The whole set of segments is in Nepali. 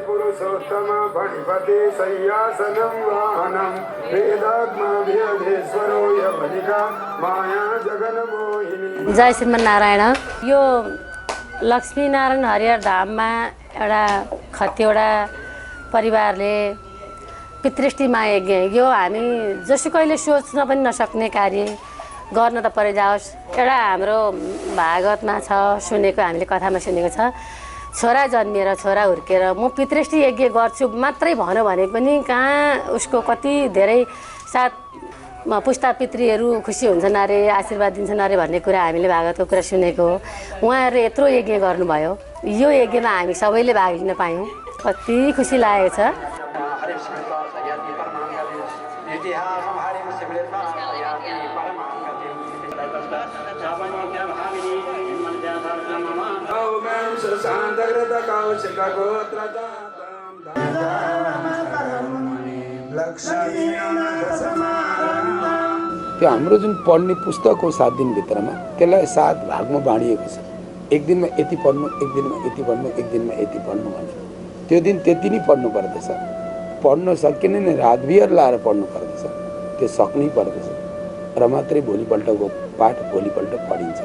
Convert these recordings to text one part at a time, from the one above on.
पुरुषोत्तम फणिपति सय्यासनं वाहनं वेदात्माभियधीश्वरो यवनिका माया जगन्मोहिनी। जय श्रीमन्नारायण। यो लक्ष्मीनारायण हरिहर धाममा एउटा खतिवडा परिवारले पितृष्टिमा यज्ञ यो हामी जसुकैले सोच्न पनि नसक्ने कार्य गर्न त परे जाओस्। एउटा हाम्रो भागवतमा छ, सुनेको हामीले कथामा सुनेको छ, छोरा जन्मिएर छोरा हुर्केर म पितृष्टि यज्ञ गर्छु मात्रै भन्यो भने पनि कहाँ उसको कति धेरै साथ पुस्ता पितृहरू खुसी हुन्छन् अरे, आशीर्वाद दिन्छन् अरे भन्ने कुरा हामीले भागवतको कुरा सुनेको हो। उहाँहरूले यत्रो यज्ञ गर्नुभयो, यो यज्ञमा हामी सबैले भाग लिन पायौँ, कति खुसी लागेको छ। त्यो हाम्रो जुन पढ्ने पुस्तक हो 7 दिनभित्रमा त्यसलाई 7 भागमा बाँडिएको छ। एक दिनमा यति पढ्नु, एक दिनमा यति पढ्नु, एक दिनमा यति पढ्नु भने त्यो दिन त्यति नै पढ्नु पर्दछ। पढ्न सकिएन नि रात बिहार लाएर पढ्नु पर्दछ, त्यो सक्नै पर्दछ र मात्रै भोलिपल्टको पाठ भोलिपल्ट पढिन्छ।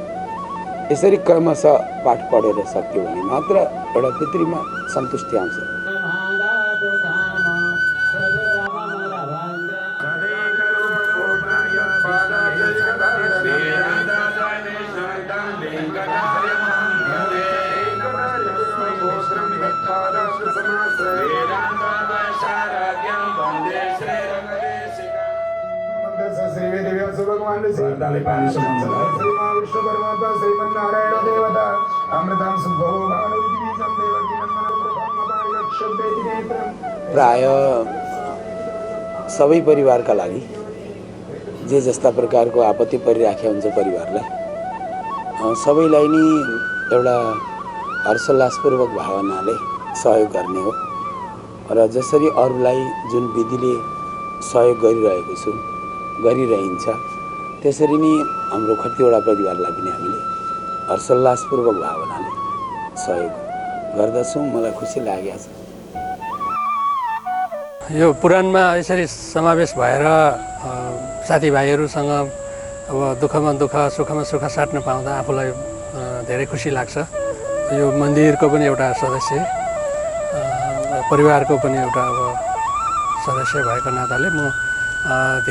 यसरी क्रमशः पाठ पढेर सक्यो भने मात्र एउटा पितृमा सन्तुष्टि आउँछ। प्राय सबै परिवारका लागि जे जस्ता प्रकारको आपत्ति परिराखेको हुन्छ परिवारलाई सबैलाई नै एउटा हर्षोल्लासपूर्वक भावनाले सहयोग गर्ने हो र जसरी अरूलाई जुन विधिले सहयोग गरिरहन्छ त्यसरी नै हाम्रो खतिवडा परिवारलाई पनि हामीले हर्षोल्लासपूर्वक भावनाले सहयोग गर्दछौँ। मलाई खुसी लागेको छ। यो पुराणमा यसरी समावेश भएर साथीभाइहरूसँग अब दुःखमा दुःख सुखमा सुख साट्न पाउँदा आफूलाई धेरै खुसी लाग्छ। यो मन्दिरको पनि एउटा सदस्य, परिवारको पनि एउटा अब सदस्य भएको नाताले म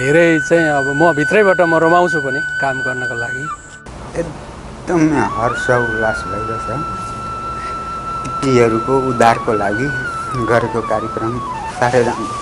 धेरै चाहिँ अब म भित्रैबाट म रमाउँछु पनि काम गर्नको लागि। एकदम हर्ष उल्लास भइरहेछ। तीहरूको उद्धारको लागि गरेको कार्यक्रम साह्रै राम्रो।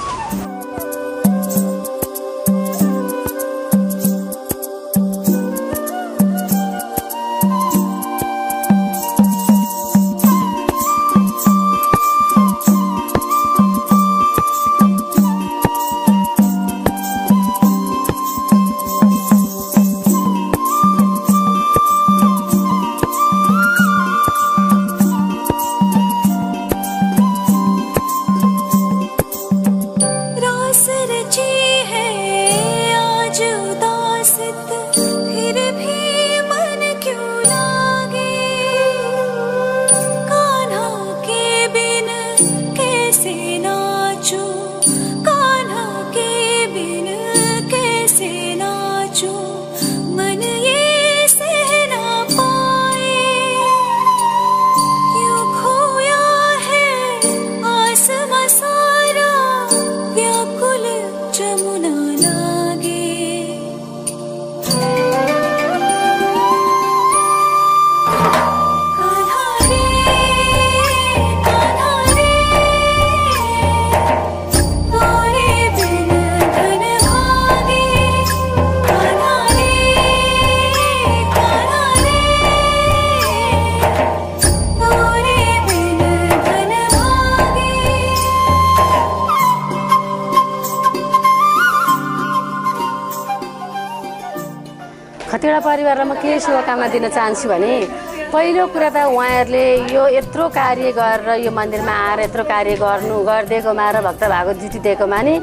खतिवडा परिवारलाई म के शुभकामना दिन चाहन्छु भने पहिलो कुरा त उहाँहरूले यो यत्रो कार्य गरेर यो मन्दिरमा आएर यत्रो कार्य गरिदिएकोमा र भक्त भागवत जुटिदिएकोमा नि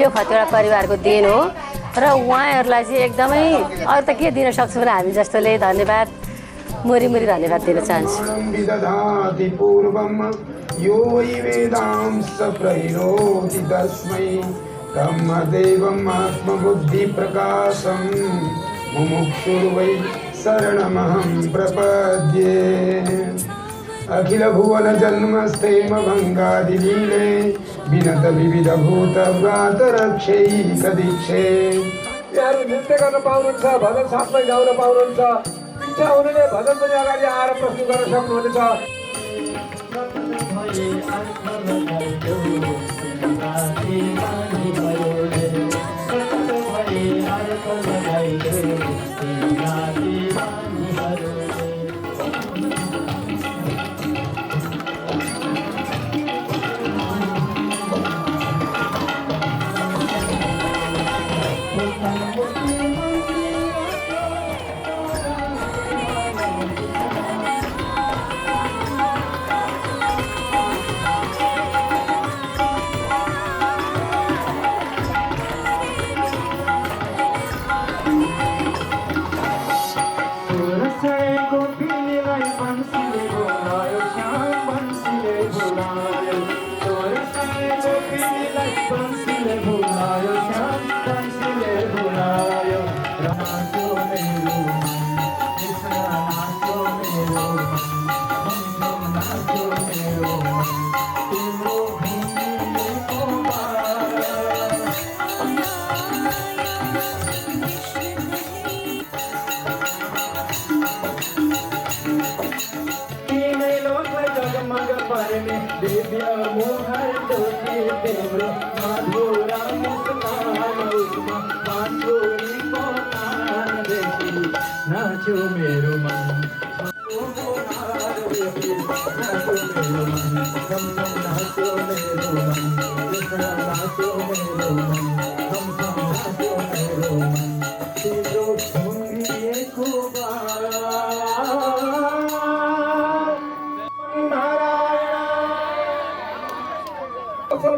यो खतिवडा परिवारको देन हो र उहाँहरूलाई चाहिँ एकदमै अरू त के दिन सक्छौँ र हामी जस्तोले धन्यवाद मुरी धन्यवाद दिन चाहन्छु विदधाति पूर्वम् यो वै वेदांस प्रहिरोति तस्मै ब्रह्मदेवम् आत्मबुद्धिप्रकाशम् मुमुक्षुर्वै शरणमहं प्रपद्ये अखिल भुवन जन्मस्थेम भङ्गादिलीले विनत विविध भूत व्रात रक्षैकदीक्षे यहाँहरू नृत्य गर्न पाउनुहुन्छ भजन साथमै गाउन पाउनुहुन्छ इच्छा हुनेले भजन पनि अगाडि आएर प्रस्तुत गर्न सक्नुहुनेछ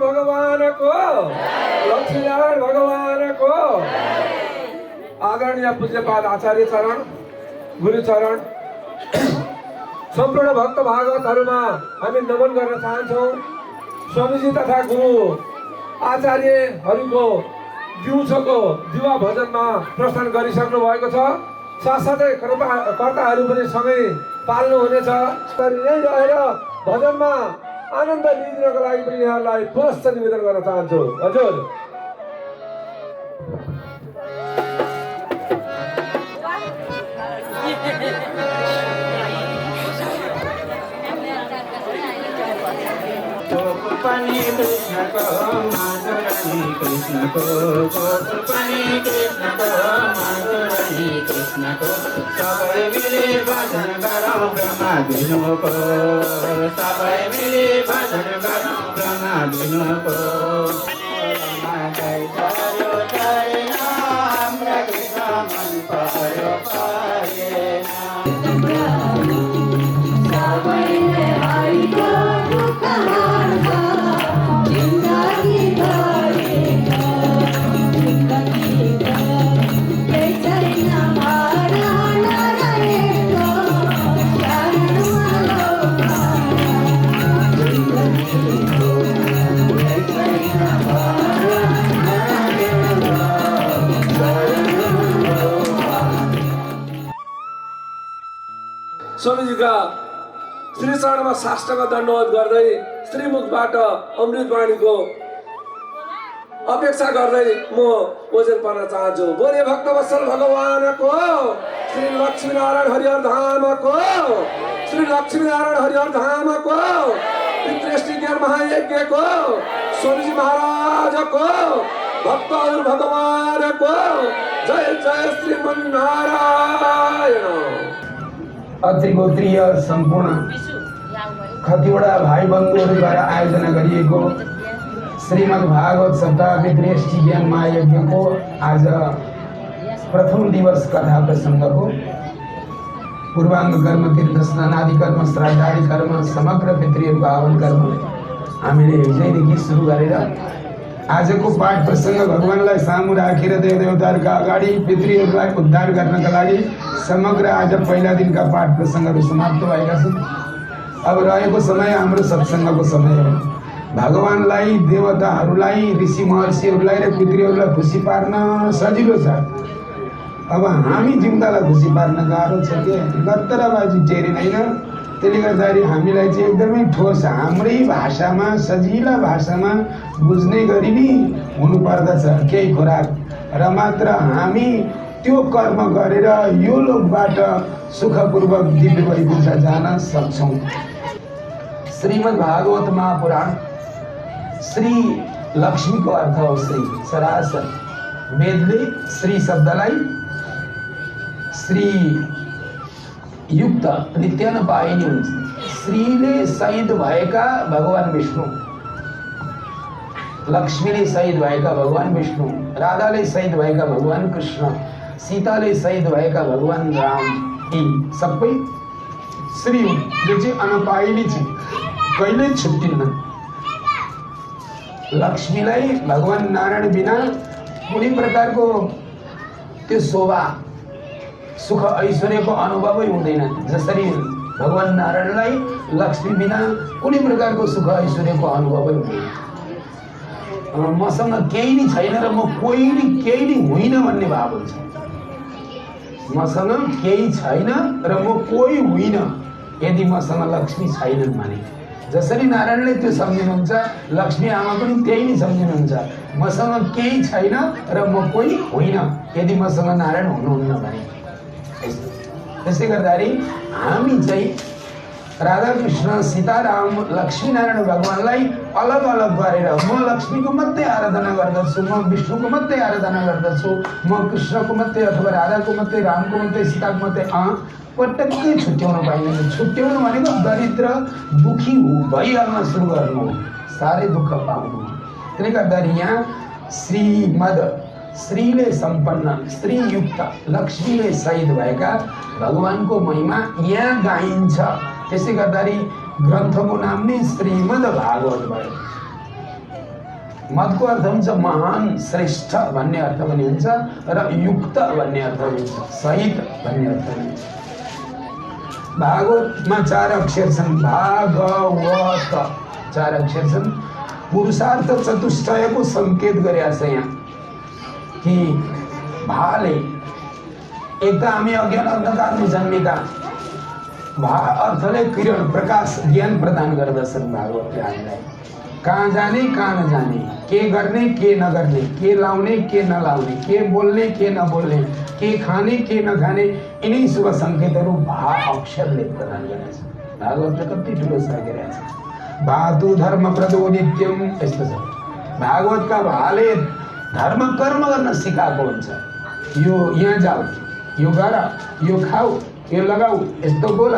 भगवानको लक्ष्मीनारायण भगवानको आदरणीय पूज्यपाद आचार्य चरण गुरु चरण सम्पूर्ण भक्त भागवतहरूमा हामी नमन गर्न चाहन्छौँ। स्वामीजी तथा गुरु आचार्यहरूको दिउँसोको दिवा भजनमा प्रस्थान गरिसक्नु भएको छ। साथसाथै कर्ताहरू पनि सँगै पाल्नु हुनेछ। यही रहेर भजनमा आनन्द लिदिनको लागि पनि यहाँलाई पुनश्च निवेदन गर्न चाहन्छु। हजुर कृष्णको माधुरी कृष्णको माधुरी कृष्णको सबै मिले भजन गरौँ ब्रह्मा विष्णुको सबै मिले भजन गरौँ ब्रह्मा विष्णुको हाम्रा कृष्ण मन पर्यो स्वामीजीका श्री चरणमा साष्टाङ्ग दण्डवत गर्दै श्रीमुखबाट अमृतवाणीको अपेक्षा गर्दै म ओजेल पर्न चाहन्छु। बोले भक्तवत्सल भगवानको श्री लक्ष्मीनारायण हरिहर धामको श्री लक्ष्मीनारायण हरिहर धामको पितृष्टि ज्ञान महायज्ञको स्वामीजी महाराजको भक्तहरू भगवानको जय जय श्रीमन्नारायण। अत्रिगोत्रीय सम्पूर्ण खतिवडा भाइ बन्धुहरूद्वारा आयोजना गरिएको श्रीमद् भागवत सप्ताह पितृष्टि ज्ञान महायज्ञको आज प्रथम दिवस कथा प्रसङ्गको पूर्वाङ्ग कर्म तीर्थ स्नानादि कर्म श्राद्धादि कर्म समग्र पितृहरूको आह्वान कर्म हामीले हिजैदेखि सुरु गरेर आजको पाठ प्रसङ्ग भगवानलाई सामु राखेर देवदेवताहरूका अगाडि पितृहरूलाई उद्धार गर्नका लागि समग्र आज पहिला दिनका पाठ प्रसङ्गहरू समाप्त भएका छन्। अब रहेको समय हाम्रो सत्सङ्गको समय हो। भगवानलाई देवताहरूलाई ऋषि महर्षिहरूलाई र पितृहरूलाई खुसी पार्न सजिलो छ। अब हामी जिउँदालाई खुसी पार्न गाह्रो छ के गत्तराबाजी टेरिँदैन। त्यसले गर्दाखेरि हामीलाई चाहिँ एकदमै ठोस हाम्रै भाषामा सजिला भाषामा बुझ्ने गरी नै हुनुपर्दछ केही खोराक र मात्र हामी त्यो कर्म गरेर यो लोकबाट सुखपूर्वक दिव्य वैकुण्ठ जान सक्छौँ। श्रीमद् भागवत महापुराण श्री लक्ष्मीको अर्थ हो श्री सरासर। वेदले श्री शब्दलाई श्री युक्त नित्य नपाइने हुन्छ। श्रीले शहीद भएका भगवान विष्णु, लक्ष्मीले शहीद भएका भगवान विष्णु, राधाले शहीद भएका भगवान कृष्ण, सीताले शहीद भएका भगवान राम, यी सबै श्री हुन् जो चाहिँ अनपाइने छ, कहिल्यै छुट्टिन्न। लक्ष्मीलाई भगवान नारायण बिना कुनै प्रकारको त्यो शोभा सुख ऐश्वर्यको अनुभवै हुँदैन। जसरी भगवान नारायणलाई लक्ष्मी बिना कुनै प्रकारको सुख ऐश्वर्यको अनुभवै हुँदैन। मसँग केही नै छैन र म केही नै होइन भन्ने भाव हुन्छ। मसँग केही छैन र म कोही होइन यदि मसँग लक्ष्मी छैनन् भने। जसरी नारायणले त्यो सम्झिनुहुन्छ लक्ष्मी आमा पनि त्यही नै सम्झिनुहुन्छ। मसँग केही छैन र म कोही होइन यदि मसँग नारायण हुनुहुन्न भने। त्यसै गर्दाखेरि हामी चाहिँ राधाकृष्ण सीताराम लक्ष्मीनारायण भगवानलाई अलग अलग गरेर म लक्ष्मीको मात्रै आराधना गर्दछु, म विष्णुको मात्रै आराधना गर्दछु, म कृष्णको मात्रै अथवा राधाको मात्रै, रामको मात्रै, सीताको मात्रै पटक्कै छुट्याउनु पाइँदैन। छुट्याउनु भनेको दरिद्र दुखी भइहाल्न सुरु गर्नु हो, साह्रै दुःख पाउनु। त्यसले गर्दाखेरि यहाँ श्रीमद् श्रीले सम्पन्न श्रीयुक्त लक्ष्मीले शहीद भएका भगवानको महिमा यहाँ गाइन्छ। त्यसै गर्दाखेरि ग्रन्थको नाम नै श्रीमद् भागवत भयो। मदको अर्थ हुन्छ महान, श्रेष्ठ भन्ने अर्थ पनि हुन्छ र युक्त भन्ने अर्थ पनि हुन्छ, सहित भन्ने अर्थ पनि हुन्छ। भागवतमा 4 अक्षर छन्। भागवत 4 अक्षर छन्। पुरुषार्थ चतुष्टयको सङ्केत गरेको छ यहाँ कि भाले एक त हामी अज्ञान अन्धकारमा जन्मेका, भा अर्थले किरण प्रकाश ज्ञान प्रदान गर्दछन् भागवतले हामीलाई। कहाँ जाने कहाँ नजाने, के गर्ने के नगर्ने, के लाउने के नलाउने, के बोल्ने के नबोल्ने, के खाने के नखाने, यिनै शुभ सङ्केतहरू भा अक्षरले प्रदान गरेका छन्। भागवतले कति ठुलो सकेको छ। भातु धर्म प्रदो नित्यम यस्तो छ। भागवतका भाले धर्म कर्म गर्न सिकाएको हुन्छ। यो यहाँ जाऊ, यो गर, यो खाऊ, यो लगाऊ, यस्तो बोल,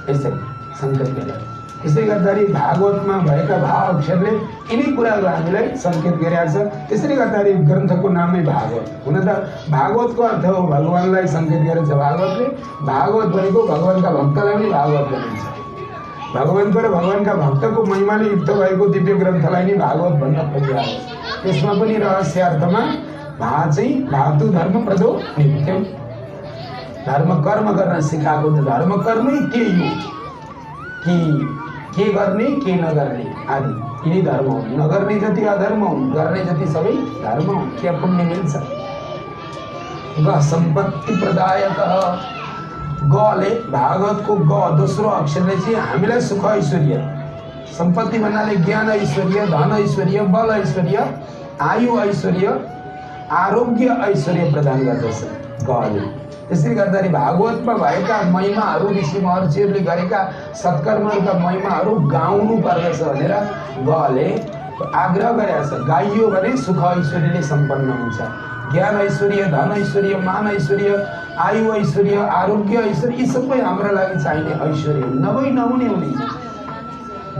यसरी सङ्केत गरेर। त्यसै गर्दाखेरि भागवतमा भएका भाव अक्षरले यिनै कुराहरू हामीलाई सङ्केत गरेको छ। त्यसैले गर्दाखेरि ग्रन्थको नामै भागवत। हुन त भागवतको अर्थ हो भगवानलाई सङ्केत गरेको छ भागवतले। भागवत भनेको भगवानका भक्तलाई पनि भागवत भनिन्छ। भगवानको र भगवानका भक्तको महिमाले युक्त भएको दिव्य ग्रन्थलाई नै भागवत भन्न खोजिरहेको। त्यसमा पनि रहस्यार्थमा भा चाहिँ भातु धर्म प्रदो नित्यम, धर्म कर्म गर्न सिकाएको। त धर्म कर्मै त्यही हो कि के गर्ने के नगर्ने आदि यिनै धर्म हुन्। नगर्ने जति अधर्म हुन्, गर्ने जति सबै धर्म हुन्। त्यहाँ पुण्य मिल्छ। ग सम्पत्ति प्रदायक, गले भागवतको ग दोस्रो अक्षरले चाहिँ हामीलाई सुख ऐश्वर्य, सम्पत्ति भन्नाले ज्ञान ऐश्वर्य, धन ऐश्वर्य, बल ऐश्वर्य, आयु ऐश्वर्य, आरोग्य ऐश्वर्य प्रदान गर्दछ गले। त्यसैले गर्दाखेरि भागवतमा भएका महिमाहरू, ऋषि महर्षिहरूले गरेका सत्कर्महरूका महिमाहरू गाउनु पर्दछ भनेर गले आग्रह गरेका छ। गाइयो भने सुख ऐश्वर्यले सम्पन्न हुन्छ। ज्ञान ऐश्वर्य, धन ऐश्वर्य, मान ऐश्वर्य, आयु ऐश्वर्य, आरोग्य ऐश्वर्य, यी सबै हाम्रो लागि चाहिने ऐश्वर्य हुन्। नभई नहुने हुने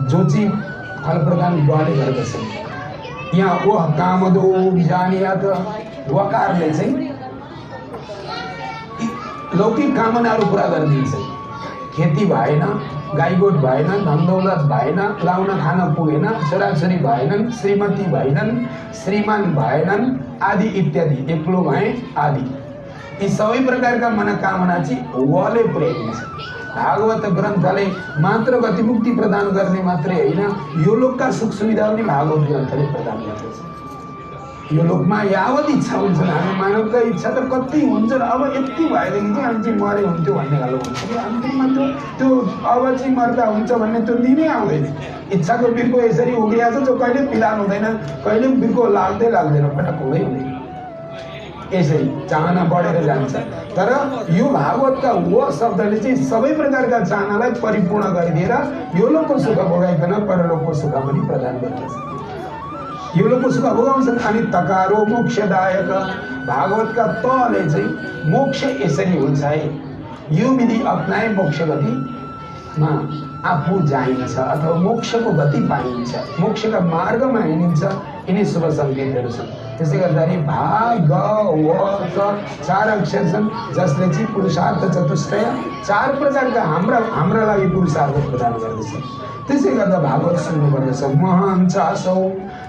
जो चाहिँ फल प्रदान गले गर्दछ। यहाँ वह कामदो जानियात वकारले चाहिँ लौकिक कामनाहरू पुरा गरिदिन्छ। खेती भएन, गाईगोठ भएन, धनदौलत भएन, लाउन खान पुगेन, छोराछोरी भएनन्, श्रीमती भएनन्, श्रीमान भएनन् आदि इत्यादि, एक्लो भए आदि, यी सबै प्रकारका मनोकामना चाहिँ वले पुर्याइदिन्छ। भागवत ग्रन्थले मात्र गतिमुक्ति प्रदान गर्ने मात्रै होइन, यो लोकका सुख सुविधा पनि भागवत ग्रन्थले प्रदान गर्दछ। यो लोकमा यावत इच्छा हुन्छ, हामी मानवका इच्छा त कति हुन्छन्, अब यति भएदेखि चाहिँ हामी चाहिँ मरे हुन्थ्यो भन्ने खालको हुन्छ कि अन्तिममा त्यो अब चाहिँ मर्दा हुन्छ भन्ने त्यो दिनै आउँदैन। इच्छाको बिर्को यसरी उभिएको छ जो कहिले पिलान हुँदैन, कहिले बिर्को लाग्दैन, पटक हुँदैन। यसरी चाहना बढेर जान्छ। तर यो भागवतका व शब्दले चाहिँ सबै प्रकारका चाहनालाई परिपूर्ण गरिदिएर यो लोकको सुख भोगाइकन परलोकको सुख पनि प्रदान गर्दछ। यो लोकको सुख भोगाउँछन्। अनि तकारो मोक्षदायक, भागवतका तले चाहिँ मोक्ष यसरी हुन्छ है, यो विधि अप्नाए मोक्ष गतिमा आफू जाइन्छ अथवा मोक्षको गति पाइन्छ, मोक्षका मार्गमा हिँडिन्छ। यिनी शुभ सङ्केतहरू छन्। त्यसै गर्दाखेरि भागवत 4 अक्षर छन् जसले चाहिँ पुरुषार्थ चतुष्टय 4 प्रकारका हाम्रा लागि पुरुषार्थ प्रदान गर्दछ। त्यसै गर्दा भागवत सुन्नुपर्दछ। महान छ असौ,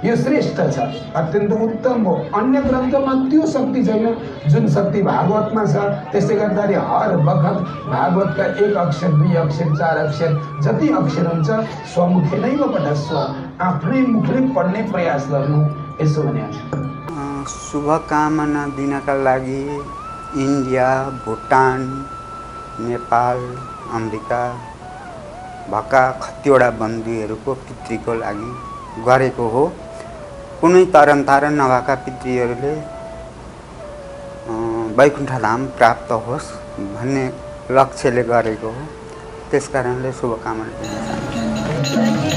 यो श्रेष्ठ छ, अत्यन्त उत्तम हो। अन्य ग्रन्थमा त्यो शक्ति छैन जुन शक्ति भागवतमा छ। त्यसै गर्दाखेरि हर बखत भागवतका 1 अक्षर 2 अक्षर 4 अक्षर जति अक्षर हुन्छ स्वमुखे नै पठस्व, आफ्नै मुखले पढ्ने प्रयास गर्नु, यसो भने शुभकामना दिनका लागि इन्डिया, भुटान, नेपाल, अमेरिका भएका कतिवटा बन्धुहरूको पितृको लागि गरेको हो। कुनै तरनतारन नभएका पितृहरूले वैकुण्ठ धाम प्राप्त होस् भन्ने लक्ष्यले गरेको हो। त्यसकारणले शुभकामना दिन चाहन्छु।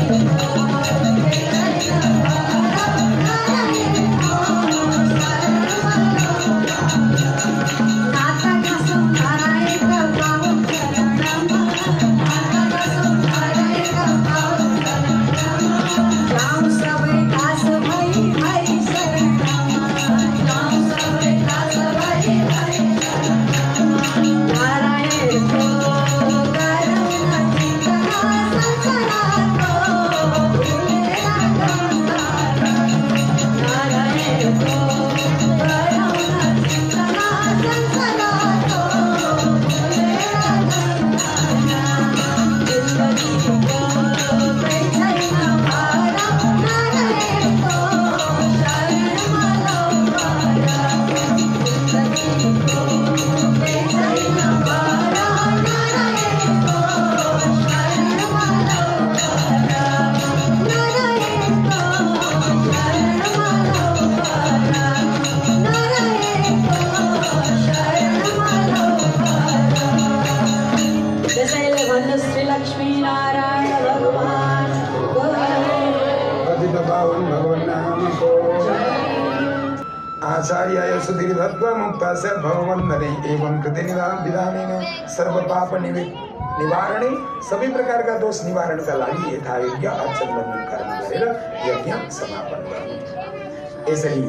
आचार्याय सुधीर्धत्वा मुक्तास्य भगवन्नरे एवं कृते विधानेन सर्व पाप निवारणे, सबै प्रकारका दोष निवारणका लागि यथायोग्य अर्चन बन्धन कर्म गरेर यज्ञ समापन गर्नु। यसरी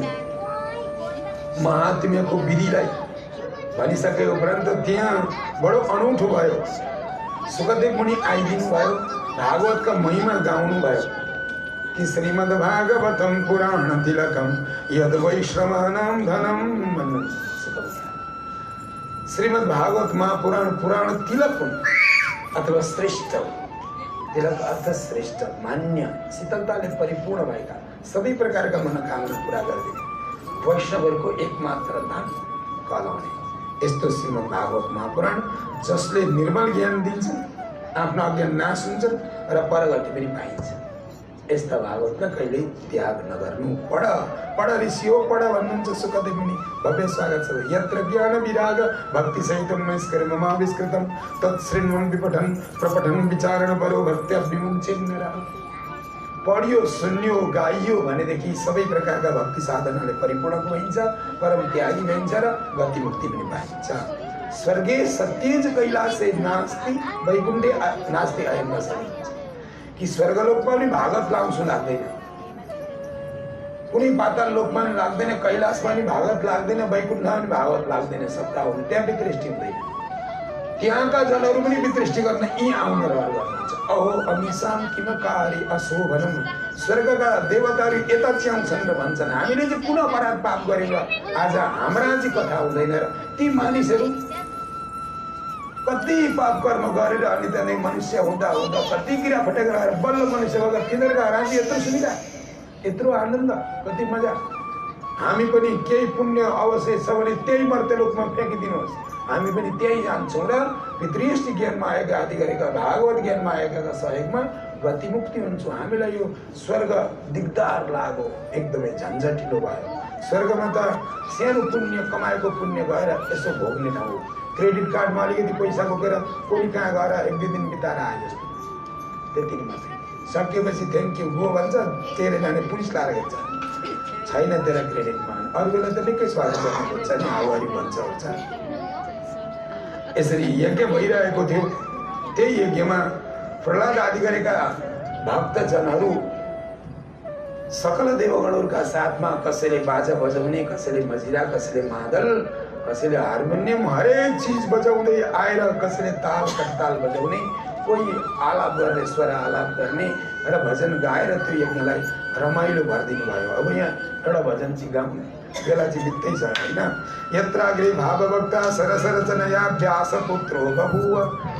महात्म्यको विधिलाई भनिसके उपरान्त त्यहाँ बडो अनौठो भयो। सुखदेव मुनि आइदिनु भयो, भागवतका महिमा गाउनु भयो कि श्रीमद् भागवतम पुराण तिलकम यद वैश्रवानां धनम भन्नु। श्रीमद् भागवत महापुराण पुराण तिलक हुन् अथवा श्रेष्ठ। तिलक अर्थ श्रेष्ठ, मान्य, शीतलताले परिपूर्ण भएका सबै प्रकारका मनोकामना पुरा गरिदिने वैष्णवहरूको एकमात्र धन कहलाउने यस्तो श्रीमद् भागवत महापुराण जसले निर्मल ज्ञान दिन्छ, आफ्नो अज्ञान नाश हुन्छ र परगति पनि पाइन्छ। यस्ता भागवतलाई कहिल्यै त्याग नगर्नु। पढ ऋषियो पढ भन्नुहुन्छ सुखदेव मुनि। भव्य स्वागत छ। यत्र ज्ञान विराग भक्ति सहितं नैष्कर्म ममाविष्कृतं तत्शृण्वन् विपठन् प्रपठन् विचारण परो भक्त्या विमुञ्चेन्नरा। पढियो, सुन्यो, गाइयो भनेदेखि सबै प्रकारका भक्ति साधनाले परिपूर्ण भइन्छ, परम त्यागी भइन्छ र गति मुक्ति पनि पाइन्छ। स्वर्गे सत्येज कैलासे नास्ति वैकुण्ठे नास्ति अयं वसति। कि स्वर्गलोकमा पनि भागवत लाउँछु लाग्दैन, कुनै पाताल लोकमा पनि लाग्दैन, कैलाशमा पनि भागवत लाग्दैन, वैकुण्ठमा पनि भागवत लाग्दैन। सत्ता हुन् त्यहाँ विकृष्टि हुँदैन। त्यहाँका जनहरू पनि विदृष्टि गर्न यी आउन रहर गर्नुहुन्छ। अहो अमिसाम किम कार्य अशोभनम, स्वर्गका देवताहरू यता च्याउँछन् र भन्छन् हामीले चाहिँ पुनः अपराध पाप गरेर आज हाम्रा चाहिँ कथा हुँदैन र ती मानिसहरू कति पाप कर्म गरेर अनि त्यहाँदेखि मनुष्य हुँदा हुँदा कति किरा फटेका गरेर बल्ल मनुष्य भएर तिनीहरूका राज्य यत्रो सुविधा यत्रो आनन्द कति मजा। हामी पनि केही पुण्य अवशेष छ भने त्यही मर्त्यलोकमा फ्याँकिदिनुहोस्, हामी पनि त्यही जान्छौँ र पितृष्टि ज्ञानमा आएका आदि गरेका भागवत ज्ञानमा आएका सहयोगमा गतिमुक्ति हुन्छौँ। हामीलाई यो स्वर्ग दिगदार लाग्यो, एकदमै झन्झटिलो भयो। स्वर्गमा त सानो पुण्य कमाएको पुण्य गएर यसो भोग्ने ठाउँ, क्रेडिट कार्डमा अलिकति पैसा बोकेर कोही कहाँ गएर 1-2 दिन बिताएर आए जस्तो, त्यति नै मात्रै। सकेपछि थ्याङ्क यू गो भन्छ, तेरे जाने पुलिस लाएर हेर्छ, छैन तेरा क्रेडिटमा। अरू बेला त निकै स्वागत गर्न खोज्छ नि, हावारी भन्छ हुन्छ। यसरी यज्ञ भइरहेको थियो। त्यही यज्ञमा प्रहलाद आदि गरेका भक्तजनहरू सकल देवगणहरूका साथमा कसैले बाजा बजाउने, कसैले मजिरा, कसैले मादल, कसैले हार्मोनियम, हरेक चिज बजाउँदै आएर कसैले ताल कट्ताल बजाउने, कोही आलाप गर्ने, स्वर आलाप गर्ने र भजन गाएर त्यो यज्ञलाई रमाइलो भरिदिनु भयो। अब यहाँ एउटा भजन चाहिँ गाउँ, बेला चाहिँ बित्दै छ होइन। यत्राग्रे भावभक्ता सरसरचनया व्यासपुत्रो बभूव,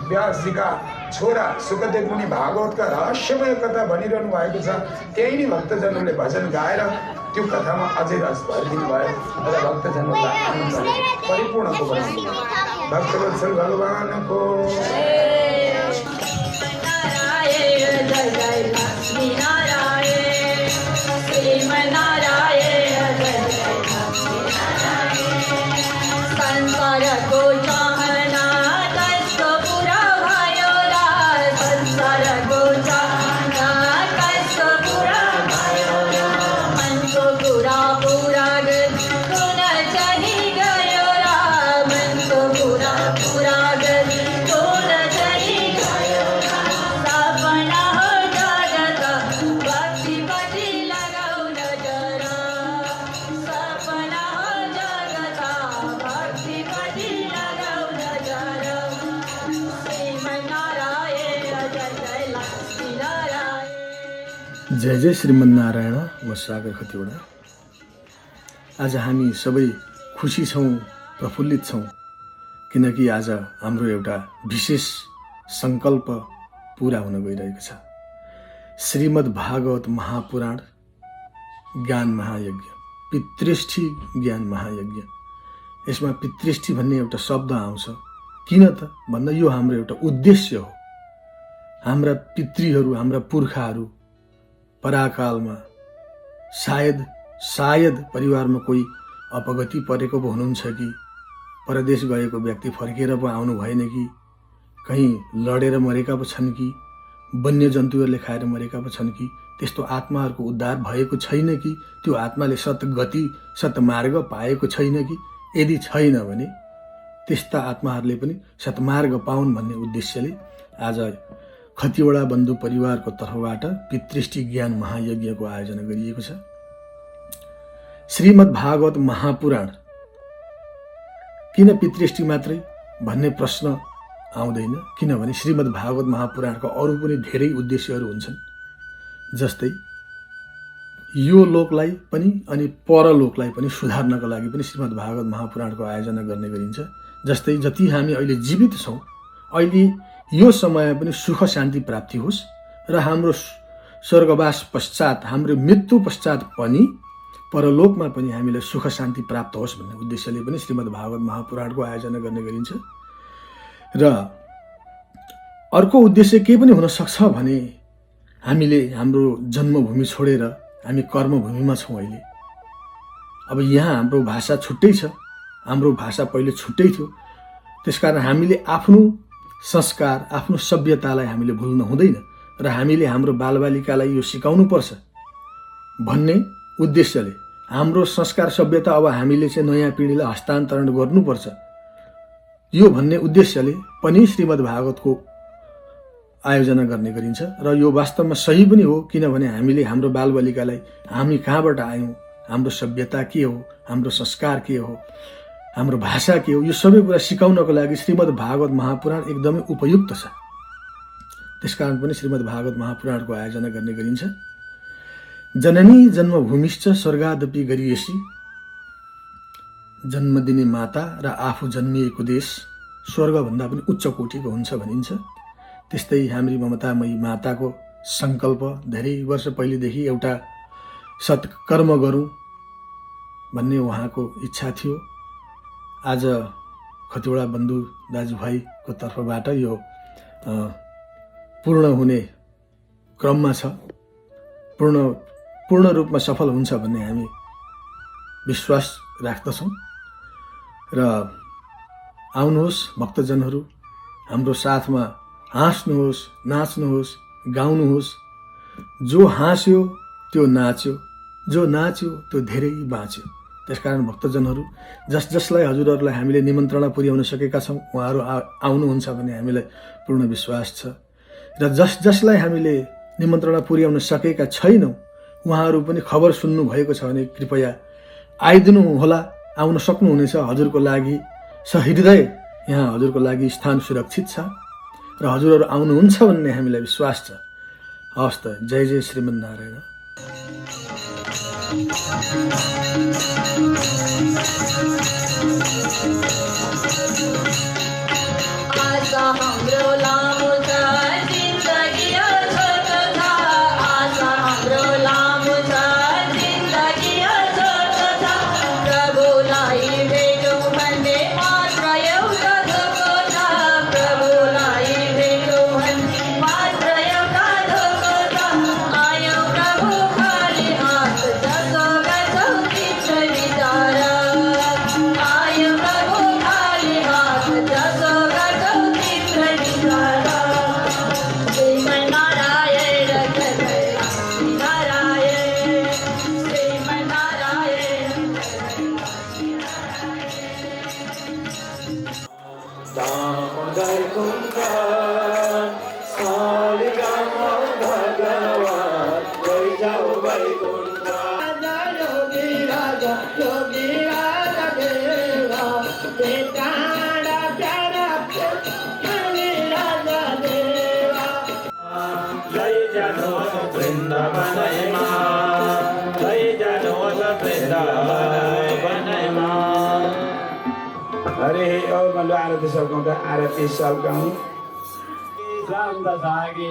व्यासजीका छोरा सुखदेव मुनि भागवतका रहस्यमय कथा भनिरहनु भएको छ। त्यही नै भक्तजनहरूले भजन गाएर त्यो कथामा अझै रस भरिदिनु भयो र भक्तजनहरूलाई आनन्दले परिपूर्णको बनाउनु भयो। भक्तवत्सल भगवानको जय जय श्रीमन्नारायण। म सागर खतिवडा। आज हामी सबै खुसी छौँ, प्रफुल्लित छौँ, किनकि आज हाम्रो एउटा विशेष सङ्कल्प पुरा हुन गइरहेको छ। श्रीमद् भागवत महापुराण ज्ञान महायज्ञ, पितृष्टि ज्ञान महायज्ञ। यसमा पितृष्टि भन्ने एउटा शब्द आउँछ। किन त भन्दा यो हाम्रो एउटा उद्देश्य हो। हाम्रा पितृहरू, हाम्रा पुर्खाहरू पराकालमा सायद परिवारमा कोही अपगति परेको पो हुनुहुन्छ कि परदेश गएको व्यक्ति फर्केर पो आउनु भएन कि कहीँ लडेर मरेका पो छन् कि वन्यजन्तुहरूले खाएर मरेका पो छन् कि त्यस्तो आत्माहरूको उद्धार भएको छैन कि त्यो आत्माले सद्गति सत्मार्ग पाएको छैन कि यदि छैन भने त्यस्ता आत्माहरूले पनि सत्मार्ग पाउन् भन्ने उद्देश्यले आज खतिवडा बन्धु परिवारको तर्फबाट पितृष्टि ज्ञान महायज्ञको आयोजना गरिएको छ। श्रीमद् भागवत महापुराण किन पितृष्टि मात्रै भन्ने प्रश्न आउँदैन, किनभने श्रीमद् भागवत महापुराणको अरू पनि धेरै उद्देश्यहरू हुन्छन्। जस्तै यो लोकलाई पनि अनि परलोकलाई पनि सुधार्नको लागि पनि श्रीमद् भागवत महापुराणको आयोजना गर्ने गरिन्छ। जस्तै जति हामी अहिले जीवित छौँ, अहिले यो समय पनि सुख शान्ति प्राप्ति होस् र हाम्रो स्वर्गवास पश्चात, हाम्रो मृत्यु पश्चात पनि परलोकमा पनि हामीलाई सुख शान्ति प्राप्त होस् भन्ने उद्देश्यले पनि श्रीमद् भागवत महापुराणको आयोजना गर्ने गरिन्छ। र अर्को उद्देश्य के पनि हुन सक्छ भने हामीले हाम्रो जन्मभूमि छोडेर हामी कर्मभूमिमा छौँ अहिले। अब यहाँ हाम्रो भाषा छुट्टै छ, हाम्रो भाषा पहिले छुट्टै थियो। त्यसकारण हामीले आफ्नो संस्कार, आफ्नो सभ्यतालाई हामीले भुल्न हुँदैन र हामीले हाम्रो बालबालिकालाई यो सिकाउनु पर्छ भन्ने उद्देश्यले हाम्रो संस्कार सभ्यता अब हामीले चाहिँ नयाँ पिँढीलाई हस्तान्तरण गर्नुपर्छ यो भन्ने उद्देश्यले पनि श्रीमद् भागवतको आयोजना गर्ने गरिन्छ। र यो वास्तवमा सही पनि हो, किनभने हामीले हाम्रो बालबालिकालाई हामी कहाँबाट आयौँ, हाम्रो सभ्यता के हो, हाम्रो संस्कार के हो, हाम्रो भाषा के हो, यो सबै कुरा सिकाउनको लागि श्रीमद् भागवत महापुराण एकदमै उपयुक्त छ। त्यसकारण पनि श्रीमद् भागवत महापुराणको आयोजना गर्ने गरिन्छ। जननी जन्मभूमिश्च स्वर्गादपि गरिएसी, जन्म दिने माता र आफू जन्मिएको देश स्वर्गभन्दा पनि उच्च कोटिको हुन्छ भनिन्छ। त्यस्तै हाम्री ममतामयी माताको सङ्कल्प धेरै वर्ष पहिलेदेखि एउटा सत्कर्म गरौँ भन्ने उहाँको इच्छा थियो। आज कतिवटा बन्धु दाजुभाइको तर्फबाट यो पूर्ण हुने क्रममा छ। पूर्ण रूपमा सफल हुन्छ भन्ने हामी विश्वास राख्दछौँ। र आउनुहोस् भक्तजनहरू, हाम्रो साथमा हाँस्नुहोस्, नाच्नुहोस्, गाउनुहोस्। जो हाँस्यो त्यो नाच्यो, जो नाच्यो त्यो धेरै बाँच्यो। त्यसकारण भक्तजनहरू, जसलाई हजुरहरूलाई हामीले निमन्त्रणा पुर्याउन सकेका छौँ उहाँहरू आउनुहुन्छ भन्ने हामीलाई पूर्ण विश्वास छ। र जसलाई हामीले निमन्त्रणा पुर्याउन सकेका छैनौँ उहाँहरू पनि खबर सुन्नुभएको छ भने कृपया आइदिनु होला, आउन सक्नुहुनेछ। हजुरको लागि सहृदय यहाँ हजुरको लागि स्थान सुरक्षित छ र हजुरहरू आउनुहुन्छ भन्ने हामीलाई विश्वास छ। हवस् त, जय जय श्रीमन्नारायण। आशा हाम्रो लामो छ, जिन्दगी छोटो छ। आशा हाम्रो लामो छ, जिन्दगी छोटो छ। प्रभुलाई भेटौँ भन्ने मात्र एउटा धोको छ। प्रभुलाई भेटौँ भन्ने मात्र एउटा धोको छ। आयौँ प्रभु खाली हात, जसो गर्छौ तिम्रो विचार। आयौँ प्रभु खाली हात, जसो गर्छौ तिम्रो विचार। श्रीमन्नारायण जय नारायण, श्रीमन्नारायण दामोदर कुंज सालिग्राम भगवान कोई जाओ वैकुंठ। योगी राजा देवा बेटाड़ा प्यारा राजा देवा। जय जनोद वृंदावन मां, जय जनोद वृंदावन मां। हरे ओम आरती सल्काउँ त आरती सल्काउँ। शान्त सागी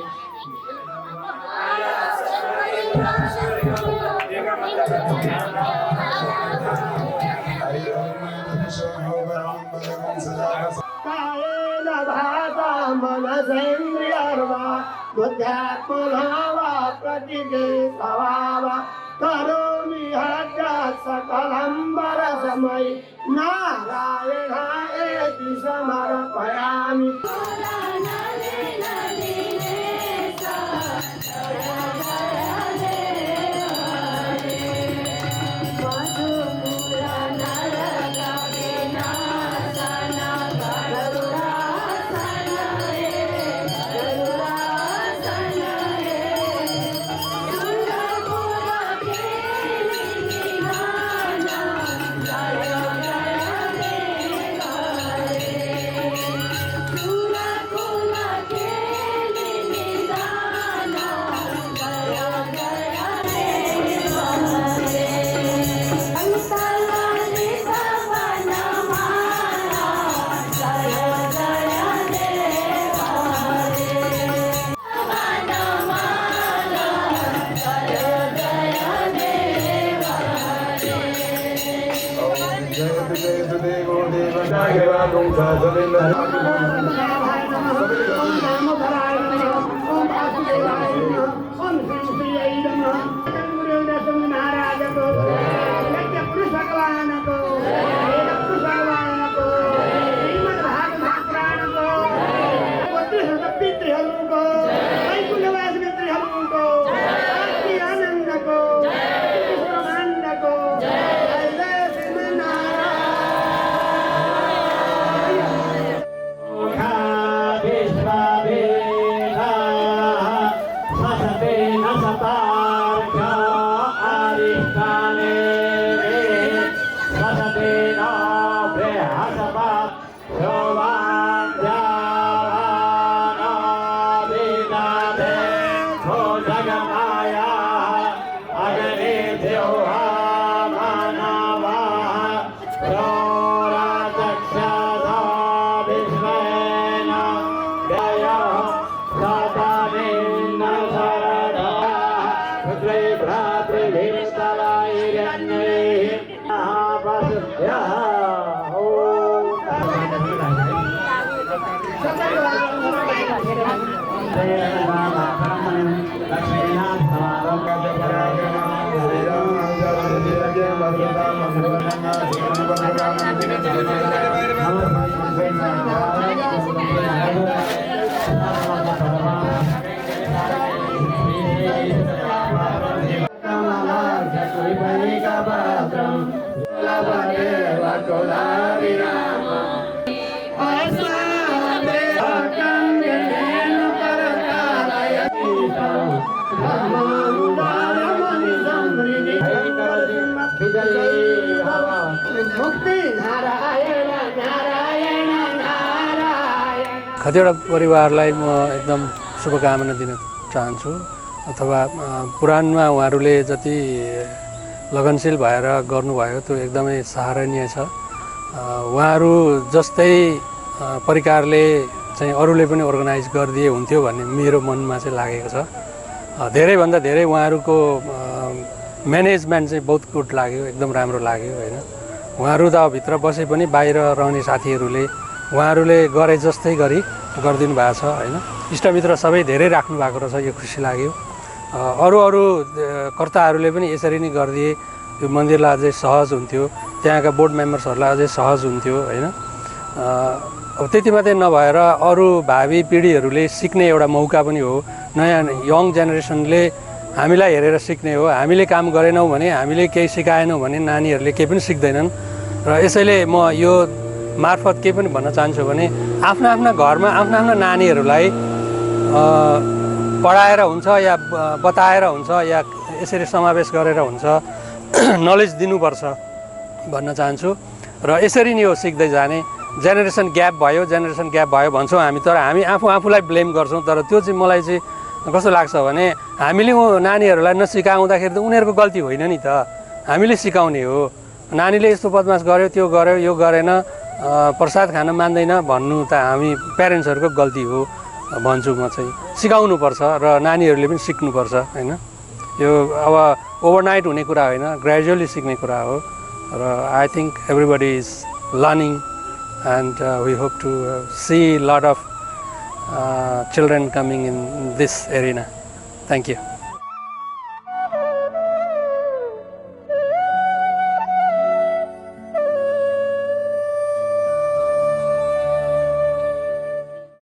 कायेन भासा मनसेन्द्रियर्वा बुद्ध्यात्मना प्रतिगे स्वभाव करोमि हठात् सकलं वरसमयि नारायणायेति समर्पयामि। Krishna कतिवटा परिवारलाई म एकदम शुभकामना दिन चाहन्छु अथवा पुराणमा उहाँहरूले जति लगनशील भएर गर्नुभयो त्यो एकदमै सराहनीय छ। उहाँहरू जस्तै परिकारले चाहिँ अरूले पनि अर्गनाइज गरिदिए हुन्थ्यो भन्ने मेरो मनमा चाहिँ लागेको छ। धेरैभन्दा धेरै उहाँहरूको म्यानेजमेन्ट चाहिँ बहुत गुड लाग्यो, एकदम राम्रो लाग्यो होइन। उहाँहरू त भित्र बसे पनि बाहिर रहने साथीहरूले उहाँहरूले गरे जस्तै गरी गरिदिनु भएको छ होइन। इष्टमित्र सबै धेरै राख्नु भएको रहेछ, यो खुसी लाग्यो। अरू कर्ताहरूले पनि यसरी नै गरिदिए यो मन्दिरलाई अझै सहज हुन्थ्यो, त्यहाँका बोर्ड मेम्बर्सहरूलाई अझै सहज हुन्थ्यो होइन। अब त्यति मात्रै नभएर अरू भावी पिँढीहरूले सिक्ने एउटा मौका पनि हो। नयाँ यङ जेनेरेसनले हामीलाई हेरेर सिक्ने हो। हामीले काम गरेनौँ भने, हामीले केही सिकाएनौँ भने नानीहरूले केही पनि सिक्दैनन्। र यसैले म यो मार्फत के पनि भन्न चाहन्छु भने आफ्ना आफ्ना घरमा आफ्ना आफ्ना नानीहरूलाई पढाएर हुन्छ या बताएर हुन्छ या यसरी समावेश गरेर हुन्छ नलेज दिनुपर्छ भन्न चाहन्छु। र यसरी नै हो सिक्दै जाने। जेनेरेसन ग्याप भयो भन्छौँ हामी, तर हामी आफूलाई ब्लेम गर्छौँ। तर त्यो चाहिँ मलाई चाहिँ कस्तो लाग्छ भने हामीले नानीहरूलाई नसिकाउँदाखेरि त उनीहरूको गल्ती होइन नि त, हामीले सिकाउने हो। नानीले यस्तो बदमास गर्यो, त्यो गर्यो, यो गरेन, प्रसाद खान मान्दैन भन्नु त हामी प्यारेन्ट्सहरूको गल्ती हो भन्छु म चाहिँ। सिकाउनुपर्छ र नानीहरूले पनि सिक्नुपर्छ होइन। यो अब ओभरनाइट हुने कुरा होइन, ग्रेजुअली सिक्ने कुरा हो। र I think everybody is learning and we hope to see lot of children coming in this arena. Thank you.